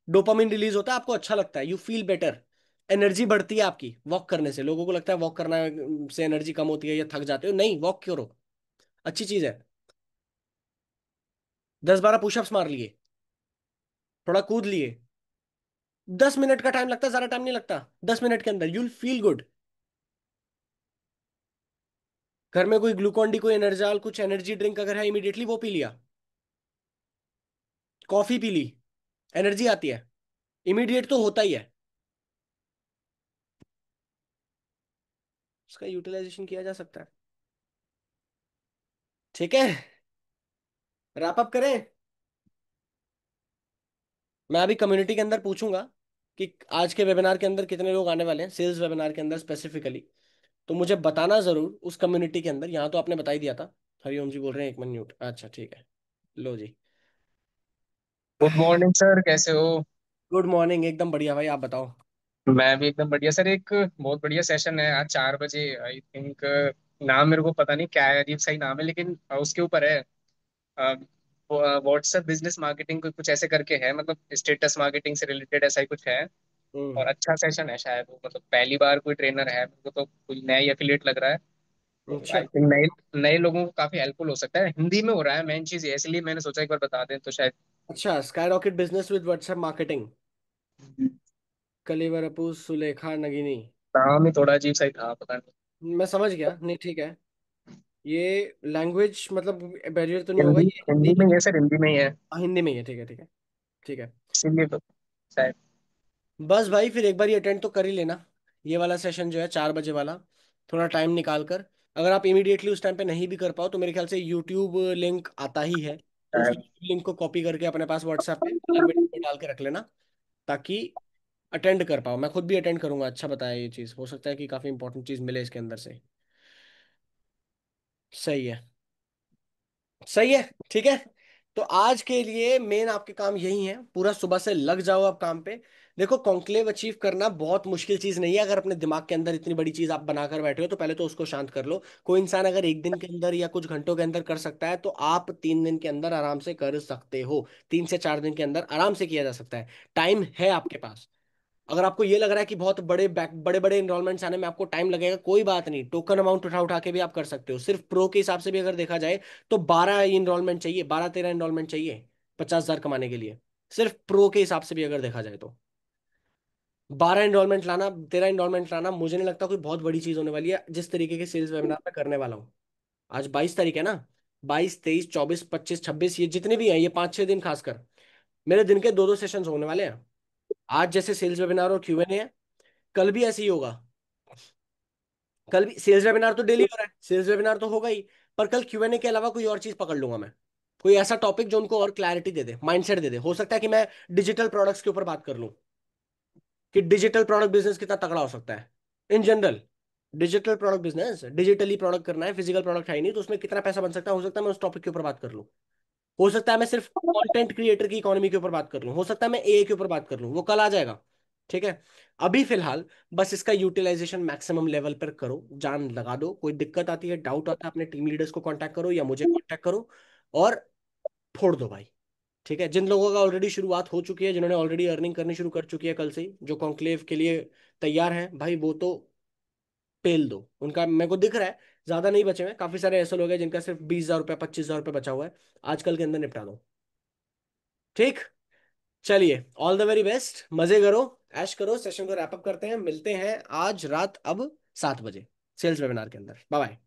डोपामिन रिलीज होता है, आपको अच्छा लगता है, यू फील बेटर। एनर्जी बढ़ती है आपकी वॉक करने से। लोगों को लगता है वॉक करना से एनर्जी कम होती है या थक जाते हो, नहीं, वॉक करो, अच्छी चीज है। 10-12 पुशअप्स मार लिए, थोड़ा कूद लिए। 10 मिनट का टाइम लगता है, ज्यादा टाइम नहीं लगता। 10 मिनट के अंदर यूल फील गुड। घर में कोई ग्लूकॉन डी, कोई एनर्जाल, कुछ एनर्जी ड्रिंक अगर है, इमीडिएटली वो पी लिया। कॉफी पी ली, एनर्जी आती है, इमीडिएट तो होता ही है। उसका यूटिलाइजेशन किया जा सकता है। ठीक है, रैप अप करें। मैं अभी कम्युनिटी के अंदर पूछूंगा कि आज के वेबिनार के अंदर कितने लोग आने वाले हैं, सेल्स वेबिनार के अंदर स्पेसिफिकली। तो मुझे बताना जरूर उस कम्युनिटी के अंदर। यहाँ तो आपने बता ही दिया था। हरिओम जी बोल रहे हैं 1 मिनट, अच्छा ठीक है। लो जी। गुड मॉर्निंग सर, कैसे हो? गुड मॉर्निंग, एकदम बढ़िया भाई, आप बताओ। मैं भी एकदम बढ़िया सर। एक बहुत बढ़िया सेशन है आज 4 बजे, आई थिंक। नाम मेरे को पता नहीं क्या है, अजीब सा ही नाम है, लेकिन उसके ऊपर है व्हाट्सएप बिजनेस मार्केटिंग, कुछ ऐसे करके है, मतलब स्टेटस मार्केटिंग से रिलेटेड ऐसा ही कुछ है। हम्म। और अच्छा सेशन है शायद वो, मतलब पहली बार कोई ट्रेनर है, मेरे को तो कोई नया ही एफिलिएट लग रहा है। तो अच्छा। आई थिंक नए नए लोगों को काफी हेल्पफुल हो सकता है। हिंदी में हो रहा है मेन चीज ये, इसलिए मैंने सोचा एक बार बता दें तो शायद। अच्छा, sky rocket business with WhatsApp marketing. कलिवरपू सुलेखा नगिनी। नाम ही थोड़ा अजीब सा ही था, पता नहीं। मैं समझ गया, नहीं ठीक है। ये लैंग्वेज मतलब बैरियर तो नहीं होगा हिंदी ये? हिंदी में ही है सर, हिंदी में ही है, हिंदी में ही है, ठीक है ठीक है। ठीक है। इसीलिए तो शायद। बस भाई फिर एक बार ये अटेंड तो कर ही लेना, ये वाला सेशन जो है 4 बजे वाला। थोड़ा टाइम निकाल कर। अगर आप इमीडिएटली उस टाइम पे नहीं भी कर पाओ तो मेरे ख्याल से यूट्यूब लिंक आता ही है, तो उस शायद लिंक को कॉपी करके अपने पास व्हाट्सएप पे अलग वीडियो में डाल के रख लेना, ताकि अटेंड कर पाओ। मैं खुद भी अटेंड करूंगा। अच्छा बताया, ये चीज़ हो सकता है कि काफ़ी इंपॉर्टेंट चीज़ मिले इसके अंदर से। सही है, सही है। ठीक है। तो आज के लिए मेन आपके काम यही है, पूरा सुबह से लग जाओ आप काम पे। देखो, कॉन्क्लेव अचीव करना बहुत मुश्किल चीज नहीं है। अगर अपने दिमाग के अंदर इतनी बड़ी चीज आप बनाकर बैठे हो तो पहले तो उसको शांत कर लो। कोई इंसान अगर एक दिन के अंदर या कुछ घंटों के अंदर कर सकता है तो आप 3 दिन के अंदर आराम से कर सकते हो। 3 से 4 दिन के अंदर आराम से किया जा सकता है। टाइम है आपके पास। अगर आपको ये लग रहा है कि बहुत बड़े बड़े इनरोलमेंट्स आने में आपको टाइम लगेगा, कोई बात नहीं, टोकन अमाउंट उठा उठा के भी आप कर सकते हो। सिर्फ प्रो के हिसाब से भी अगर देखा जाए तो 12 इनरोलमेंट चाहिए, 12-13 इनरोलमेंट चाहिए 50,000 कमाने के लिए। सिर्फ प्रो के हिसाब से भी अगर देखा जाए तो 12 इनरोलमेंट लाना, 13 इनरोलमेंट लाना, मुझे नहीं लगता कोई बहुत बड़ी चीज होने वाली है जिस तरीके के सेल्स वेबिनार मैं करने वाला हूँ। आज 22 तारीख है ना, 22, 23, 24, 25, ये जितने भी हैं, ये 5-6 दिन खासकर मेरे दिन के दो दो सेशंस होने वाले हैं। आज जैसे सेल्स वेबिनार और Q&A है, कल भी ऐसे ही होगा। कल भी सेल्स वेबिनार तो डेली हो रहा है, सेल्स वेबिनार तो होगा ही, पर कल Q&A के अलावा कोई और चीज पकड़ लूंगा मैं। कोई ऐसा टॉपिक जो उनको और क्लैरिटी दे दे, माइंडसेट दे दे। हो सकता है कि मैं डिजिटल प्रोडक्ट्स के ऊपर बात कर लूं, कि डिजिटल प्रोडक्ट बिजनेस कितना तगड़ा हो सकता है in general. Digital product business, digitally product करना है, फिजिकल प्रोडक्ट है ही नहीं, तो उसमें कितना पैसा बन सकता है, हो सकता है मैं उस टॉपिक के ऊपर बात कर लूं। हो सकता है मैं सिर्फ कंटेंट क्रिएटर की इकोनॉमी के ऊपर बात कर लूं, हो सकता है मैं AI के ऊपर बात कर लूं, वो कल आ जाएगा। ठीक है। अभी फिलहाल बस इसका यूटिलाइजेशन मैक्सिमम लेवल पर करो, जान लगा दो। कोई दिक्कत आती है, डाउट आता है, अपने टीम लीडर्स को कांटेक्ट करो या मुझे कांटेक्ट करो, और फोड़ दो भाई। ठीक है। जिन लोगों का ऑलरेडी शुरुआत हो चुकी है, जिन्होंने ऑलरेडी अर्निंग करनी शुरू कर चुकी है कल से ही, जो कॉन्क्लेव के लिए तैयार हैं भाई, वो तो पेल दो उनका। मेरे को दिख रहा है ज्यादा नहीं बचे हुए, काफी सारे ऐसे लोग हैं जिनका सिर्फ 20,000 रुपये, 25,000 रुपये बचा हुआ है। आजकल के अंदर निपटा दो। ठीक। चलिए, ऑल द वेरी बेस्ट, मजे करो, ऐश करो। सेशन को रैप अप करते हैं, मिलते हैं आज रात अब 7 बजे सेल्स वेबिनार के अंदर। Bye bye.